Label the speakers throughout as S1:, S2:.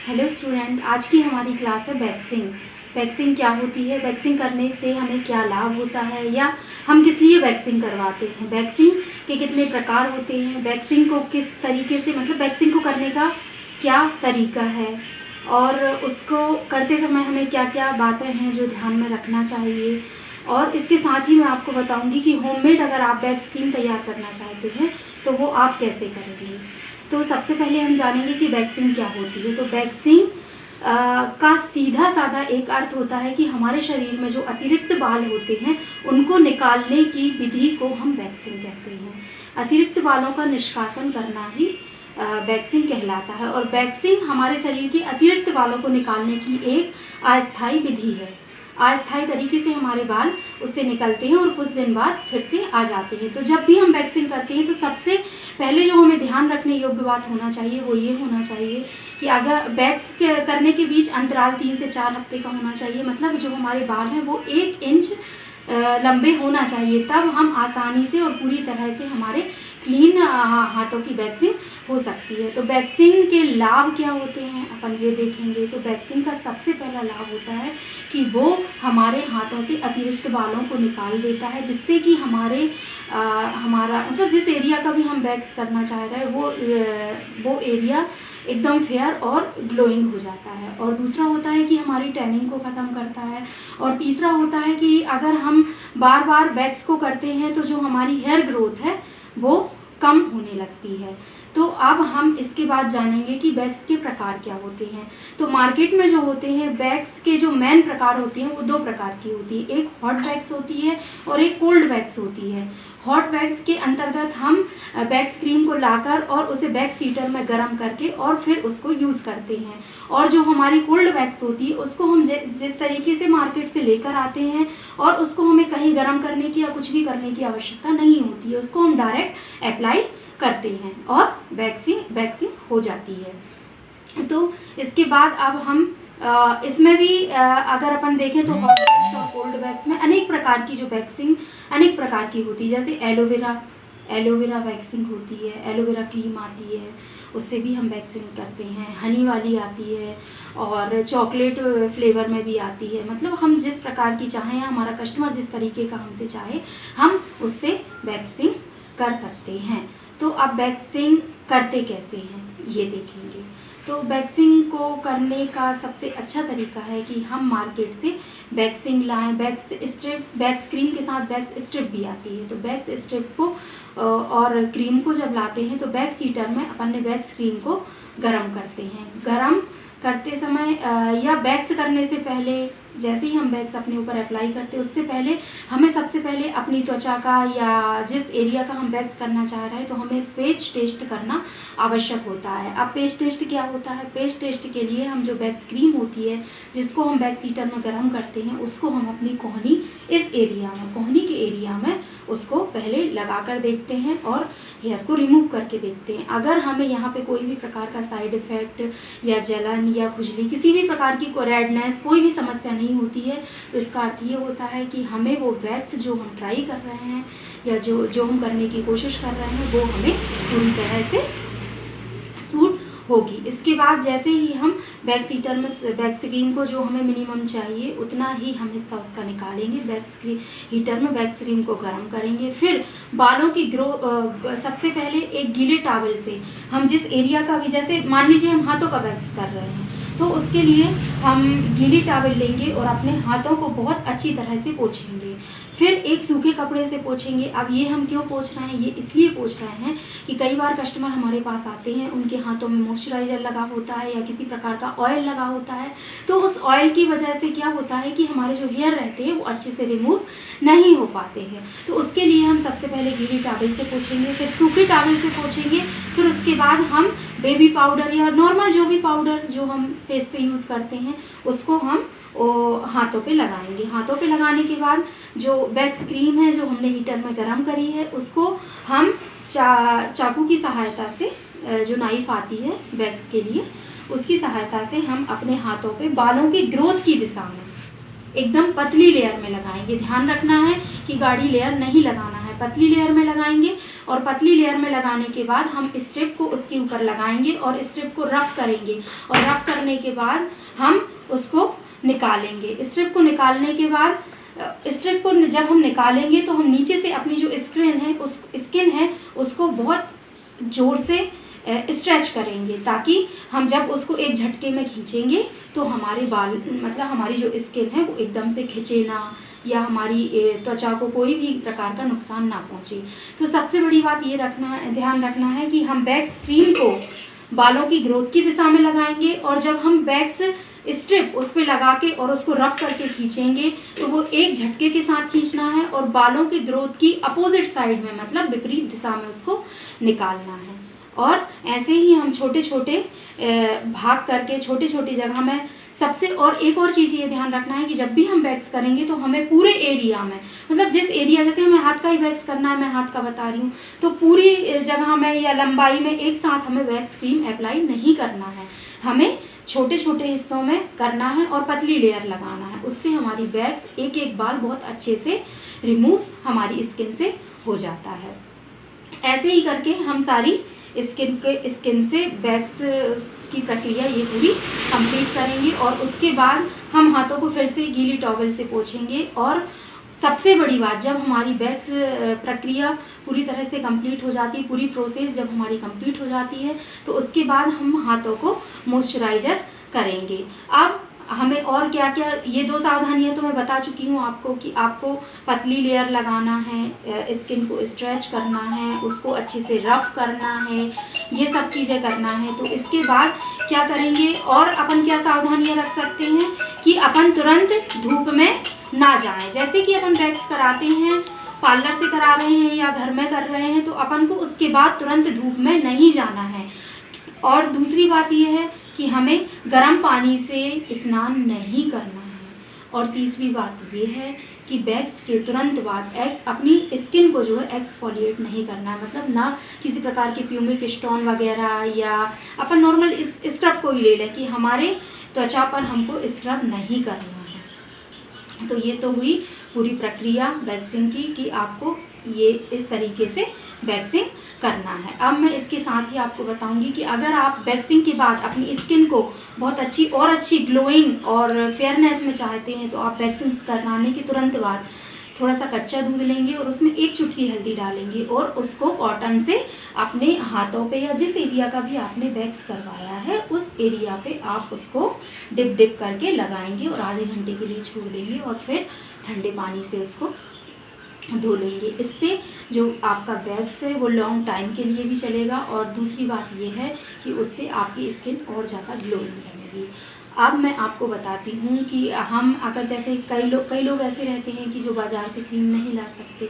S1: Hello student, आज की हमारी क्लास है वैक्सिंग। वैक्सिंग क्या होती है, वैक्सिंग करने से हमें क्या लाभ होता है या हम किस लिए वैक्सिंग करवाते हैं, वैक्सिंग के कितने प्रकार होते हैं, वैक्सिंग को किस तरीके से वैक्सिंग को करने का क्या तरीका है और उसको करते समय हमें क्या क्या बातें हैं जो ध्यान में रखना चाहिए। और इसके साथ ही मैं आपको बताऊंगी कि होममेड अगर आप वैक्स क्रीम तैयार करना चाहते हैं तो वो आप कैसे करेंगे। तो सबसे पहले हम जानेंगे कि वैक्सिंग क्या होती है। तो वैक्सिंग का सीधा साधा एक अर्थ होता है कि हमारे शरीर में जो अतिरिक्त बाल होते हैं उनको निकालने की विधि को हम वैक्सिंग कहते हैं। अतिरिक्त बालों का निष्कासन करना ही वैक्सिंग कहलाता है। और वैक्सिंग हमारे शरीर के अतिरिक्त बालों को निकालने की एक अस्थायी विधि है। अस्थायी तरीके से हमारे बाल उससे निकलते हैं और कुछ दिन बाद फिर से आ जाते हैं। तो जब भी हम वैक्सिंग करते हैं तो सबसे पहले जो हमें ध्यान रखने योग्य बात होना चाहिए वो ये होना चाहिए कि अगर वैक्स करने के बीच अंतराल 3 से 4 हफ्ते का होना चाहिए। मतलब जो हमारे बाल हैं वो 1 इंच लंबे होना चाहिए, तब हम आसानी से और पूरी तरह से हमारे क्लीन हाथों की वैक्सिंग हो सकती है। तो वैक्सिंग के लाभ क्या होते हैं अपन ये देखेंगे। तो वैक्सिंग का सबसे पहला लाभ होता है कि वो हमारे हाथों से अतिरिक्त बालों को निकाल देता है, जिससे कि हमारा मतलब जिस एरिया का भी हम वैक्स करना चाह रहे हैं वो एरिया एकदम फेयर और ग्लोइंग हो जाता है। और दूसरा होता है कि हमारी टैनिंग को ख़त्म करता है। और तीसरा होता है कि अगर हम बार बार वैक्स को करते हैं तो जो हमारी हेयर ग्रोथ है वो कम होने लगती है। तो अब हम इसके बाद जानेंगे कि वैक्स के प्रकार क्या होते हैं। तो मार्केट में जो होते हैं वैक्स के जो मेन प्रकार होते हैं वो 2 प्रकार की होती है। एक हॉट वैक्स होती है और एक कोल्ड वैक्स होती है। हॉट वैक्स के अंतर्गत हम वैक्स क्रीम को लाकर और उसे वैक्स हीटर में गर्म करके और फिर उसको यूज़ करते हैं। और जो हमारी कोल्ड वैक्स होती है उसको हम जिस तरीके से मार्केट से लेकर आते हैं और उसको हमें कहीं गर्म करने की या कुछ भी करने की आवश्यकता नहीं होती है, उसको हम डायरेक्ट अप्लाई करते हैं और वैक्सिंग हो जाती है। तो इसके बाद अब हम इसमें भी अगर अपन देखें तो हॉट वैक्स और कोल्ड वैक्स में अनेक प्रकार की जो वैक्सिंग अनेक प्रकार की होती है। जैसे एलोवेरा वैक्सिंग होती है, एलोवेरा क्रीम आती है, उससे भी हम वैक्सिंग करते हैं। हनी वाली आती है और चॉकलेट फ्लेवर में भी आती है। मतलब हम जिस प्रकार की चाहें या हमारा कस्टमर जिस तरीके का हमसे चाहे हम उससे वैक्सिंग कर सकते हैं। तो अब वैक्सिंग करते कैसे हैं ये देखेंगे। तो वैक्सिंग को करने का सबसे अच्छा तरीका है कि हम मार्केट से वैक्सिंग लाएं। वैक्स क्रीम के साथ वैक्स स्ट्रिप भी आती है। तो वैक्स स्ट्रिप को और क्रीम को जब लाते हैं तो वैक्स हीटर में अपन ने वैक्स क्रीम को गरम करते हैं। गरम करते समय या वैक्स करने से पहले जैसे ही हम वैक्स अपने ऊपर अप्लाई करते हैं उससे पहले हमें सबसे पहले अपनी त्वचा का या जिस एरिया का हम वैक्स करना चाह रहे हैं तो हमें पेच टेस्ट करना आवश्यक होता है। अब पेच टेस्ट क्या होता है, पेच टेस्ट के लिए हम जो वैक्स क्रीम होती है जिसको हम वैक्स हीटर में गर्म करते हैं उसको हम अपनी कोहनी कोहनी के एरिया में उसको पहले लगा कर देखते हैं और हेयर को रिमूव करके देखते हैं। अगर हमें यहाँ पे कोई भी प्रकार का साइड इफ़ेक्ट या जलन या खुजली किसी भी प्रकार की रेडनेस कोई भी समस्या नहीं होती है तो इसका अर्थ ये होता है कि हमें वो वैक्स जो हम ट्राई कर रहे हैं या जो हम करने की कोशिश कर रहे हैं वो हमें पूरी तरह से सूट होगी। इसके बाद जैसे ही हम वैक्स हीटर में वैक्स क्रीम को जो हमें मिनिमम चाहिए उतना ही हम हिस्सा उसका निकालेंगे। वैक्स हीटर में वैक्स क्रीम को गर्म करेंगे। फिर बालों की सबसे पहले एक गीले टॉवल से हम जिस एरिया का भी, जैसे मान लीजिए हम हाथों का वैक्स कर रहे हैं तो उसके लिए हम गीली टॉवल लेंगे और अपने हाथों को बहुत अच्छी तरह से पोंछेंगे। फिर एक सूखे कपड़े से पोंछेंगे। अब ये हम क्यों पोंछ रहे हैं, ये इसलिए पोंछ रहे हैं कि कई बार कस्टमर हमारे पास आते हैं, उनके हाथों में मॉइस्चराइज़र लगा होता है या किसी प्रकार का ऑयल लगा होता है। तो उस ऑयल की वजह से क्या होता है कि हमारे जो हेयर रहते हैं वो अच्छे से रिमूव नहीं हो पाते हैं। तो उसके लिए हम सबसे पहले गीली टॉवल से पोंछेंगे, फिर सूखी टॉवल से पोंछेंगे। फिर उसके बाद हम बेबी पाउडर या नॉर्मल जो भी पाउडर जो हम फेस पे यूज़ करते हैं उसको हम हाथों पे लगाएंगे। हाथों पे लगाने के बाद जो वैक्स क्रीम है जो हमने हीटर में गरम करी है उसको हम चाकू की सहायता से, जो नाइफ आती है वैक्स के लिए, उसकी सहायता से हम अपने हाथों पे बालों की ग्रोथ की दिशा में एकदम पतली लेयर में लगाएंगे। ध्यान रखना है कि गाढ़ी लेयर नहीं लगाना है, पतली लेयर में लगाएंगे। और पतली लेयर में लगाने के बाद हम स्ट्रिप को उसके ऊपर लगाएंगे और स्ट्रिप को रफ करेंगे, और रफ करने के बाद हम उसको निकालेंगे। स्ट्रिप को निकालने के बाद स्ट्रिप को जब हम निकालेंगे तो हम नीचे से अपनी जो स्किन है उसको बहुत जोर से स्ट्रेच करेंगे, ताकि हम जब उसको एक झटके में खींचेंगे तो हमारे बाल मतलब हमारी जो स्किन है वो एकदम से खिंचे ना, या हमारी त्वचा को कोई भी प्रकार का नुकसान ना पहुंचे। तो सबसे बड़ी बात ये ध्यान रखना है कि हम वैक्स क्रीम को बालों की ग्रोथ की दिशा में लगाएंगे, और जब हम वैक्स स्ट्रिप उस पर लगा के और उसको रफ करके खींचेंगे तो वो एक झटके के साथ खींचना है, और बालों की ग्रोथ की अपोजिट साइड में मतलब विपरीत दिशा में उसको निकालना है। और ऐसे ही हम छोटे छोटे भाग करके छोटे छोटे जगह में और एक और चीज़ ये ध्यान रखना है कि जब भी हम वैक्स करेंगे तो हमें पूरे एरिया में, मतलब जिस एरिया, जैसे हमें हाथ का ही वैक्स करना है, मैं हाथ का बता रही हूँ, तो पूरी जगह में या लंबाई में एक साथ हमें वैक्स क्रीम अप्लाई नहीं करना है, हमें छोटे छोटे हिस्सों में करना है और पतली लेयर लगाना है। उससे हमारी वैक्स एक एक बाल बहुत अच्छे से रिमूव हमारी स्किन से हो जाता है। ऐसे ही करके हम सारी स्किन से वैक्स की प्रक्रिया ये पूरी कंप्लीट करेंगे, और उसके बाद हम हाथों को फिर से गीली टॉवल से पोंछेंगे। और सबसे बड़ी बात, जब हमारी वैक्स प्रक्रिया पूरी तरह से कंप्लीट हो जाती है, पूरी प्रोसेस जब हमारी कंप्लीट हो जाती है, तो उसके बाद हम हाथों को मॉइस्चराइज़र करेंगे। अब हमें और क्या क्या, ये 2 सावधानियां तो मैं बता चुकी हूँ आपको कि आपको पतली लेयर लगाना है, स्किन को स्ट्रेच करना है, उसको अच्छे से रफ करना है, ये सब चीज़ें करना है। तो इसके बाद क्या करेंगे, और अपन क्या सावधानियां रख सकते हैं कि अपन तुरंत धूप में ना जाएं। जैसे कि अपन वैक्स कराते हैं, पार्लर से करा रहे हैं या घर में कर रहे हैं, तो अपन को उसके बाद तुरंत धूप में नहीं जाना है। और दूसरी बात यह है कि हमें गर्म पानी से स्नान नहीं करना है। और तीसरी बात ये है कि वैक्स के तुरंत बाद अपनी स्किन को जो है एक्सफोलिएट नहीं करना है, मतलब ना किसी प्रकार के प्यूमिक स्टोन वगैरह, या अपन नॉर्मल स्क्रब को ही ले लें कि हमारे त्वचा पर हमको स्क्रब नहीं करना है। तो ये तो हुई पूरी प्रक्रिया वैक्सिंग की कि आपको ये इस तरीके से वैक्सिंग करना है। अब मैं इसके साथ ही आपको बताऊंगी कि अगर आप वैक्सिंग के बाद अपनी स्किन को बहुत अच्छी ग्लोइंग और फेयरनेस में चाहते हैं, तो आप वैक्सिंग कराने के तुरंत बाद थोड़ा सा कच्चा दूध लेंगे और उसमें 1 चुटकी हल्दी डालेंगे, और उसको कॉटन से अपने हाथों पे या जिस एरिया का भी आपने वैक्स करवाया है उस एरिया पे आप उसको डिप करके लगाएंगे, और आधे घंटे के लिए छोड़ देंगे, और फिर ठंडे पानी से उसको धो लेंगे। इससे जो आपका वैक्स है वो लॉन्ग टाइम के लिए भी चलेगा, और दूसरी बात ये है कि उससे आपकी स्किन और ज़्यादा ग्लोइंग बनेगी। अब मैं आपको बताती हूँ कि हम अगर जैसे कई लोग ऐसे रहते हैं कि जो बाज़ार से क्रीम नहीं ला सकते,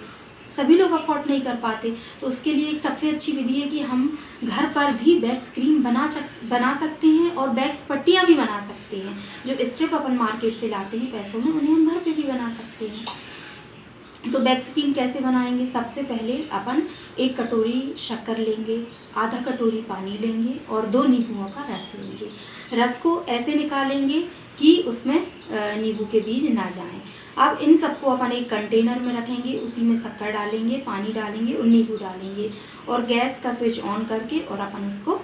S1: सभी लोग अफोर्ड नहीं कर पाते, तो उसके लिए एक सबसे अच्छी विधि है कि हम घर पर भी वैक्स क्रीम बना सकते हैं, और वैक्स पट्टियाँ भी बना सकते हैं। जो स्ट्रिप अपन मार्केट से लाते हैं पैसों में, उन्हें हम घर पर भी बना सकते हैं। तो वैक्स क्रीम कैसे बनाएंगे, सबसे पहले अपन 1 कटोरी शक्कर लेंगे, आधा कटोरी पानी लेंगे, और 2 नींबुओं का रस लेंगे। रस को ऐसे निकालेंगे कि उसमें नींबू के बीज ना जाएं। अब इन सबको अपन एक कंटेनर में रखेंगे, उसी में शक्कर डालेंगे, पानी डालेंगे और नींबू डालेंगे, और गैस का स्विच ऑन करके और अपन उसको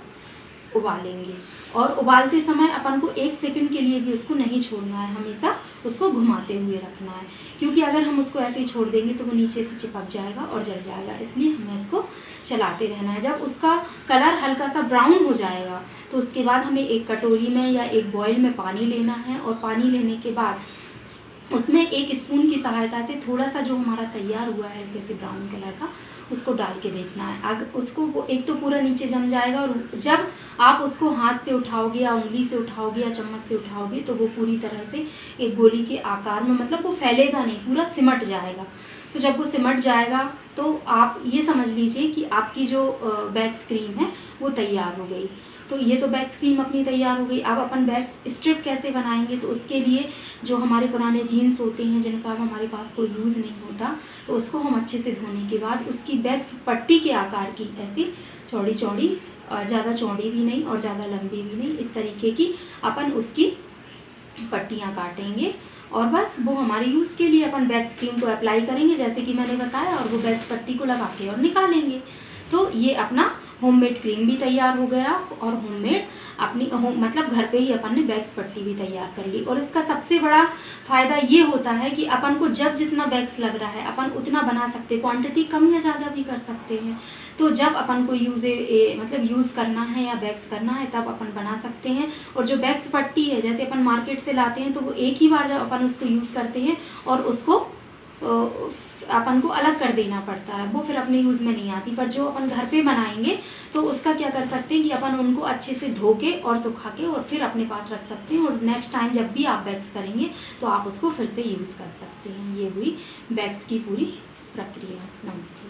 S1: उबालेंगे। और उबालते समय अपन को 1 सेकंड के लिए भी उसको नहीं छोड़ना है, हमेशा उसको घुमाते हुए रखना है, क्योंकि अगर हम उसको ऐसे ही छोड़ देंगे तो वो नीचे से चिपक जाएगा और जल जाएगा, इसलिए हमें उसको चलाते रहना है। जब उसका कलर हल्का सा ब्राउन हो जाएगा तो उसके बाद हमें एक कटोरी में या एक बॉयल में पानी लेना है, और पानी लेने के बाद उसमें 1 स्पून की सहायता से थोड़ा सा जो हमारा तैयार हुआ है हल्के से ब्राउन कलर का, उसको डाल के देखना है। अगर उसको वो एक तो पूरा नीचे जम जाएगा, और जब आप उसको हाथ से उठाओगे या उंगली से उठाओगे या चम्मच से उठाओगे तो वो पूरी तरह से एक गोली के आकार में, मतलब वो फैलेगा नहीं, पूरा सिमट जाएगा। तो जब वो सिमट जाएगा तो आप ये समझ लीजिए कि आपकी जो वैक्स क्रीम है वो तैयार हो गई। तो ये तो वैक्स क्रीम अपनी तैयार हो गई। अब अपन वैक्स स्ट्रिप कैसे बनाएंगे, तो उसके लिए जो हमारे पुराने जीन्स होते हैं जिनका अब हमारे पास कोई यूज़ नहीं होता, तो उसको हम अच्छे से धोने के बाद उसकी वैक्स पट्टी के आकार की ऐसी चौड़ी चौड़ी, ज़्यादा चौड़ी भी नहीं और ज़्यादा लंबी भी नहीं, इस तरीके की अपन उसकी पट्टियाँ काटेंगे। और बस वो हमारे यूज़ के लिए अपन वैक्स क्रीम को अप्लाई करेंगे जैसे कि मैंने बताया, और वो वैक्स पट्टी को लगा के और निकालेंगे। तो ये अपना होममेड क्रीम भी तैयार हो गया और होममेड अपनी मतलब घर पे ही अपन ने वैक्स पट्टी भी तैयार कर ली। और इसका सबसे बड़ा फ़ायदा ये होता है कि अपन को जब जितना वैक्स लग रहा है अपन उतना बना सकते हैं, क्वांटिटी कम या ज़्यादा भी कर सकते हैं। तो जब अपन को मतलब यूज़ करना है या वैक्स करना है तब अपन बना सकते हैं। और जो वैक्स पट्टी है जैसे अपन मार्केट से लाते हैं तो वो एक ही बार जब अपन उसको यूज़ करते हैं और उसको अपन को अलग कर देना पड़ता है, वो फिर अपने यूज़ में नहीं आती। पर जो अपन घर पे बनाएंगे तो उसका क्या कर सकते हैं कि अपन उनको अच्छे से धो के और सुखा के और फिर अपने पास रख सकते हैं, और नेक्स्ट टाइम जब भी आप वैक्स करेंगे तो आप उसको फिर से यूज़ कर सकते हैं। ये हुई वैक्स की पूरी प्रक्रिया। नमस्ते।